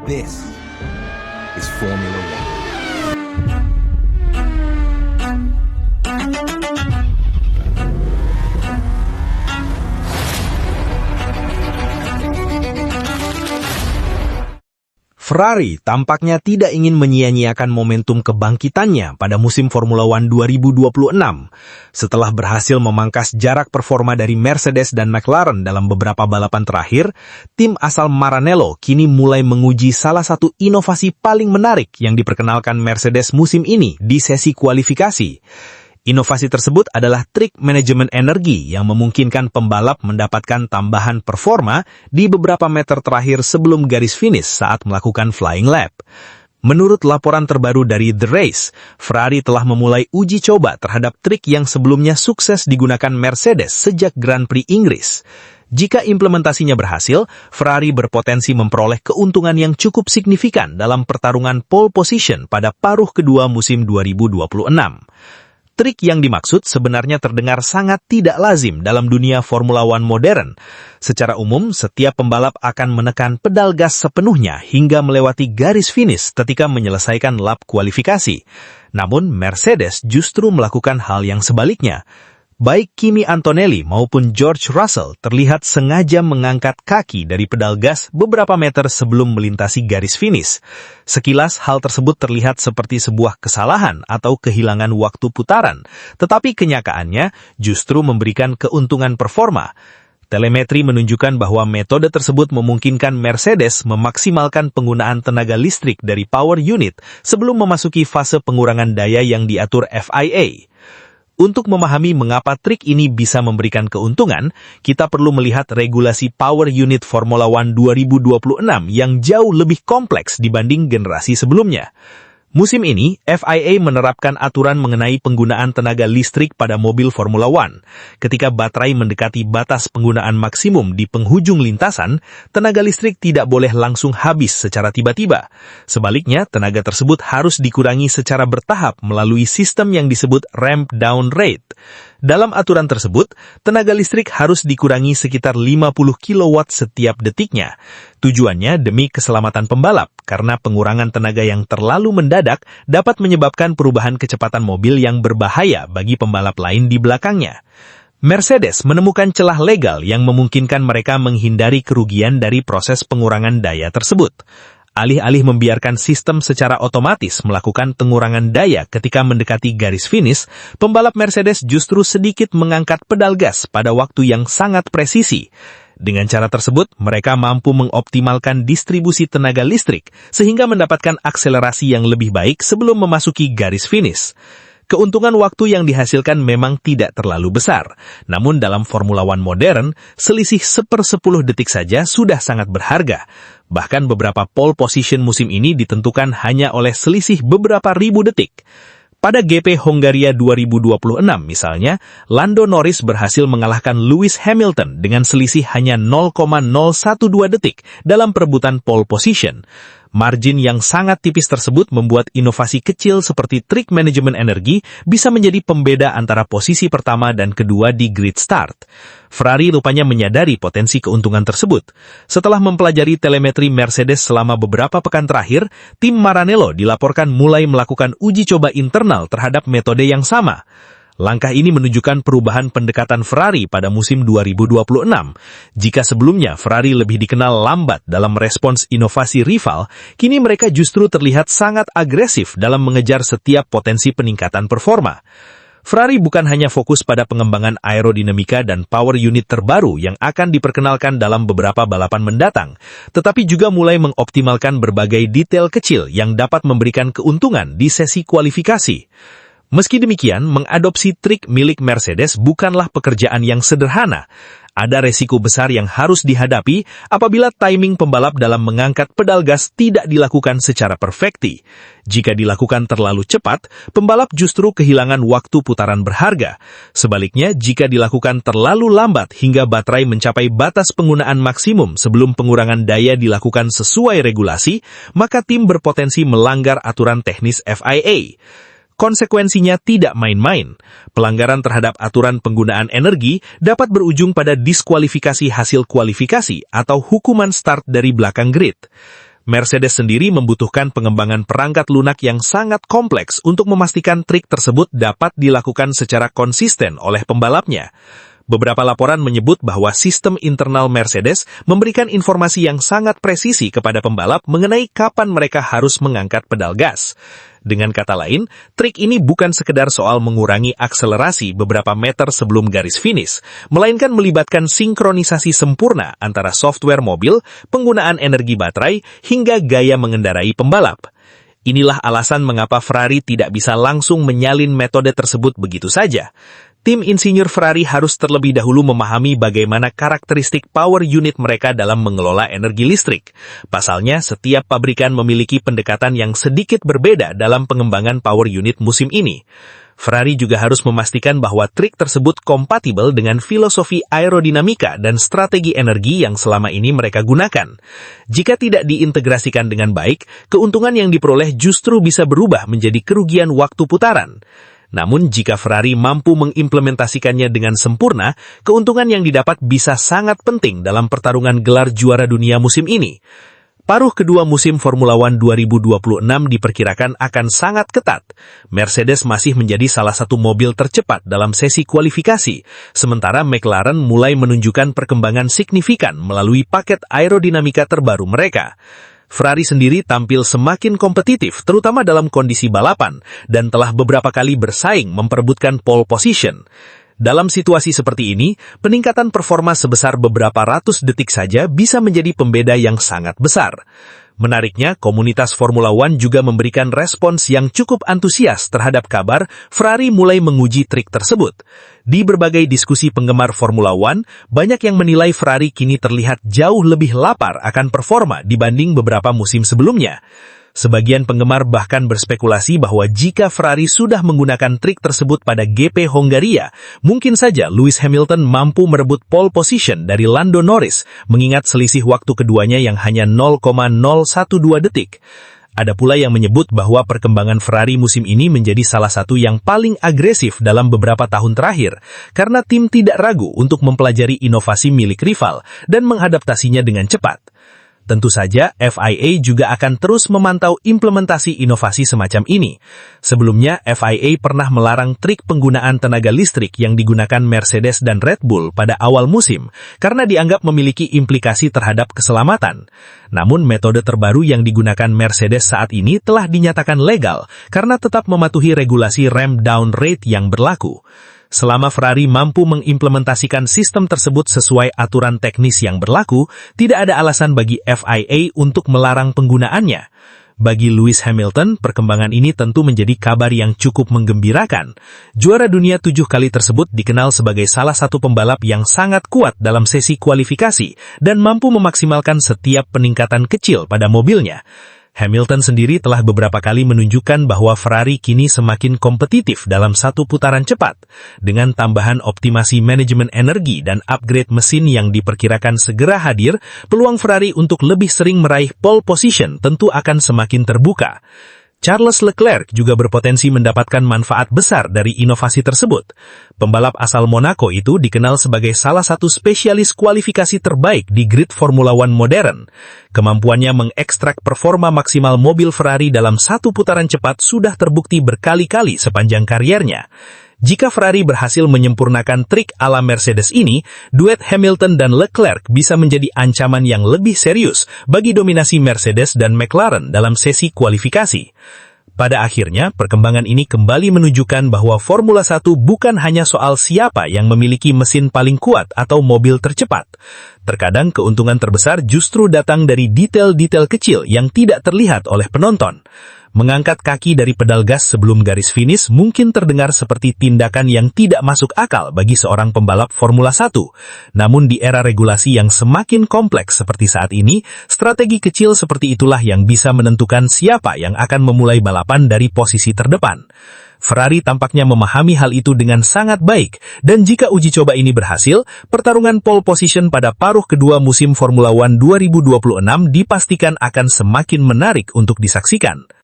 This is Formula One. Ferrari tampaknya tidak ingin menyia-nyiakan momentum kebangkitannya pada musim Formula One 2026. Setelah berhasil memangkas jarak performa dari Mercedes dan McLaren dalam beberapa balapan terakhir, tim asal Maranello kini mulai menguji salah satu inovasi paling menarik yang diperkenalkan Mercedes musim ini di sesi kualifikasi. Inovasi tersebut adalah trik manajemen energi yang memungkinkan pembalap mendapatkan tambahan performa di beberapa meter terakhir sebelum garis finish saat melakukan flying lap. Menurut laporan terbaru dari The Race, Ferrari telah memulai uji coba terhadap trik yang sebelumnya sukses digunakan Mercedes sejak Grand Prix Inggris. Jika implementasinya berhasil, Ferrari berpotensi memperoleh keuntungan yang cukup signifikan dalam pertarungan pole position pada paruh kedua musim 2026. Trik yang dimaksud sebenarnya terdengar sangat tidak lazim dalam dunia Formula One modern. Secara umum, setiap pembalap akan menekan pedal gas sepenuhnya hingga melewati garis finish ketika menyelesaikan lap kualifikasi. Namun, Mercedes justru melakukan hal yang sebaliknya. Baik Kimi Antonelli maupun George Russell terlihat sengaja mengangkat kaki dari pedal gas beberapa meter sebelum melintasi garis finish. Sekilas hal tersebut terlihat seperti sebuah kesalahan atau kehilangan waktu putaran, tetapi kenyataannya justru memberikan keuntungan performa. Telemetri menunjukkan bahwa metode tersebut memungkinkan Mercedes memaksimalkan penggunaan tenaga listrik dari power unit sebelum memasuki fase pengurangan daya yang diatur FIA. Untuk memahami mengapa trik ini bisa memberikan keuntungan, kita perlu melihat regulasi Power Unit Formula One 2026 yang jauh lebih kompleks dibanding generasi sebelumnya. Musim ini, FIA menerapkan aturan mengenai penggunaan tenaga listrik pada mobil Formula One. Ketika baterai mendekati batas penggunaan maksimum di penghujung lintasan, tenaga listrik tidak boleh langsung habis secara tiba-tiba. Sebaliknya, tenaga tersebut harus dikurangi secara bertahap melalui sistem yang disebut ramp down rate. Dalam aturan tersebut, tenaga listrik harus dikurangi sekitar 50 kW setiap detiknya. Tujuannya demi keselamatan pembalap, karena pengurangan tenaga yang terlalu mendadak dapat menyebabkan perubahan kecepatan mobil yang berbahaya bagi pembalap lain di belakangnya. Mercedes menemukan celah legal yang memungkinkan mereka menghindari kerugian dari proses pengurangan daya tersebut. Alih-alih membiarkan sistem secara otomatis melakukan pengurangan daya ketika mendekati garis finish, pembalap Mercedes justru sedikit mengangkat pedal gas pada waktu yang sangat presisi. Dengan cara tersebut, mereka mampu mengoptimalkan distribusi tenaga listrik sehingga mendapatkan akselerasi yang lebih baik sebelum memasuki garis finish. Keuntungan waktu yang dihasilkan memang tidak terlalu besar, namun dalam Formula One modern, selisih 1/10 detik saja sudah sangat berharga. Bahkan beberapa pole position musim ini ditentukan hanya oleh selisih beberapa ribu detik. Pada GP Hongaria 2026 misalnya, Lando Norris berhasil mengalahkan Lewis Hamilton dengan selisih hanya 0,012 detik dalam perebutan pole position. Margin yang sangat tipis tersebut membuat inovasi kecil seperti trik manajemen energi bisa menjadi pembeda antara posisi pertama dan kedua di grid start. Ferrari rupanya menyadari potensi keuntungan tersebut. Setelah mempelajari telemetri Mercedes selama beberapa pekan terakhir, tim Maranello dilaporkan mulai melakukan uji coba internal terhadap metode yang sama. Langkah ini menunjukkan perubahan pendekatan Ferrari pada musim 2026. Jika sebelumnya Ferrari lebih dikenal lambat dalam merespons inovasi rival, kini mereka justru terlihat sangat agresif dalam mengejar setiap potensi peningkatan performa. Ferrari bukan hanya fokus pada pengembangan aerodinamika dan power unit terbaru yang akan diperkenalkan dalam beberapa balapan mendatang, tetapi juga mulai mengoptimalkan berbagai detail kecil yang dapat memberikan keuntungan di sesi kualifikasi. Meski demikian, mengadopsi trik milik Mercedes bukanlah pekerjaan yang sederhana. Ada resiko besar yang harus dihadapi apabila timing pembalap dalam mengangkat pedal gas tidak dilakukan secara perfekti. Jika dilakukan terlalu cepat, pembalap justru kehilangan waktu putaran berharga. Sebaliknya, jika dilakukan terlalu lambat hingga baterai mencapai batas penggunaan maksimum sebelum pengurangan daya dilakukan sesuai regulasi, maka tim berpotensi melanggar aturan teknis FIA. Konsekuensinya tidak main-main. Pelanggaran terhadap aturan penggunaan energi dapat berujung pada diskualifikasi hasil kualifikasi atau hukuman start dari belakang grid. Mercedes sendiri membutuhkan pengembangan perangkat lunak yang sangat kompleks untuk memastikan trik tersebut dapat dilakukan secara konsisten oleh pembalapnya. Beberapa laporan menyebut bahwa sistem internal Mercedes memberikan informasi yang sangat presisi kepada pembalap mengenai kapan mereka harus mengangkat pedal gas. Dengan kata lain, trik ini bukan sekedar soal mengurangi akselerasi beberapa meter sebelum garis finish, melainkan melibatkan sinkronisasi sempurna antara software mobil, penggunaan energi baterai, hingga gaya mengendarai pembalap. Inilah alasan mengapa Ferrari tidak bisa langsung menyalin metode tersebut begitu saja. Tim insinyur Ferrari harus terlebih dahulu memahami bagaimana karakteristik power unit mereka dalam mengelola energi listrik. Pasalnya, setiap pabrikan memiliki pendekatan yang sedikit berbeda dalam pengembangan power unit musim ini. Ferrari juga harus memastikan bahwa trik tersebut kompatibel dengan filosofi aerodinamika dan strategi energi yang selama ini mereka gunakan. Jika tidak diintegrasikan dengan baik, keuntungan yang diperoleh justru bisa berubah menjadi kerugian waktu putaran. Namun jika Ferrari mampu mengimplementasikannya dengan sempurna, keuntungan yang didapat bisa sangat penting dalam pertarungan gelar juara dunia musim ini. Paruh kedua musim Formula One 2026 diperkirakan akan sangat ketat. Mercedes masih menjadi salah satu mobil tercepat dalam sesi kualifikasi, sementara McLaren mulai menunjukkan perkembangan signifikan melalui paket aerodinamika terbaru mereka. Ferrari sendiri tampil semakin kompetitif, terutama dalam kondisi balapan, dan telah beberapa kali bersaing memperebutkan pole position. Dalam situasi seperti ini, peningkatan performa sebesar beberapa ratus detik saja bisa menjadi pembeda yang sangat besar. Menariknya, komunitas Formula One juga memberikan respons yang cukup antusias terhadap kabar Ferrari mulai menguji trik tersebut. Di berbagai diskusi penggemar Formula One, banyak yang menilai Ferrari kini terlihat jauh lebih lapar akan performa dibanding beberapa musim sebelumnya. Sebagian penggemar bahkan berspekulasi bahwa jika Ferrari sudah menggunakan trik tersebut pada GP Hongaria, mungkin saja Lewis Hamilton mampu merebut pole position dari Lando Norris, mengingat selisih waktu keduanya yang hanya 0,012 detik. Ada pula yang menyebut bahwa perkembangan Ferrari musim ini menjadi salah satu yang paling agresif dalam beberapa tahun terakhir, karena tim tidak ragu untuk mempelajari inovasi milik rival dan mengadaptasinya dengan cepat. Tentu saja, FIA juga akan terus memantau implementasi inovasi semacam ini. Sebelumnya, FIA pernah melarang trik penggunaan tenaga listrik yang digunakan Mercedes dan Red Bull pada awal musim, karena dianggap memiliki implikasi terhadap keselamatan. Namun, metode terbaru yang digunakan Mercedes saat ini telah dinyatakan legal, karena tetap mematuhi regulasi ramp down rate yang berlaku. Selama Ferrari mampu mengimplementasikan sistem tersebut sesuai aturan teknis yang berlaku, tidak ada alasan bagi FIA untuk melarang penggunaannya. Bagi Lewis Hamilton, perkembangan ini tentu menjadi kabar yang cukup menggembirakan. Juara dunia 7 kali tersebut dikenal sebagai salah satu pembalap yang sangat kuat dalam sesi kualifikasi dan mampu memaksimalkan setiap peningkatan kecil pada mobilnya. Hamilton sendiri telah beberapa kali menunjukkan bahwa Ferrari kini semakin kompetitif dalam satu putaran cepat. Dengan tambahan optimasi manajemen energi dan upgrade mesin yang diperkirakan segera hadir, peluang Ferrari untuk lebih sering meraih pole position tentu akan semakin terbuka. Charles Leclerc juga berpotensi mendapatkan manfaat besar dari inovasi tersebut. Pembalap asal Monaco itu dikenal sebagai salah satu spesialis kualifikasi terbaik di grid Formula One modern. Kemampuannya mengekstrak performa maksimal mobil Ferrari dalam satu putaran cepat sudah terbukti berkali-kali sepanjang kariernya. Jika Ferrari berhasil menyempurnakan trik ala Mercedes ini, duet Hamilton dan Leclerc bisa menjadi ancaman yang lebih serius bagi dominasi Mercedes dan McLaren dalam sesi kualifikasi. Pada akhirnya, perkembangan ini kembali menunjukkan bahwa Formula 1 bukan hanya soal siapa yang memiliki mesin paling kuat atau mobil tercepat. Terkadang keuntungan terbesar justru datang dari detail-detail kecil yang tidak terlihat oleh penonton. Mengangkat kaki dari pedal gas sebelum garis finish mungkin terdengar seperti tindakan yang tidak masuk akal bagi seorang pembalap Formula 1. Namun di era regulasi yang semakin kompleks seperti saat ini, strategi kecil seperti itulah yang bisa menentukan siapa yang akan memulai balapan dari posisi terdepan. Ferrari tampaknya memahami hal itu dengan sangat baik, dan jika uji coba ini berhasil, pertarungan pole position pada paruh kedua musim Formula One 2026 dipastikan akan semakin menarik untuk disaksikan.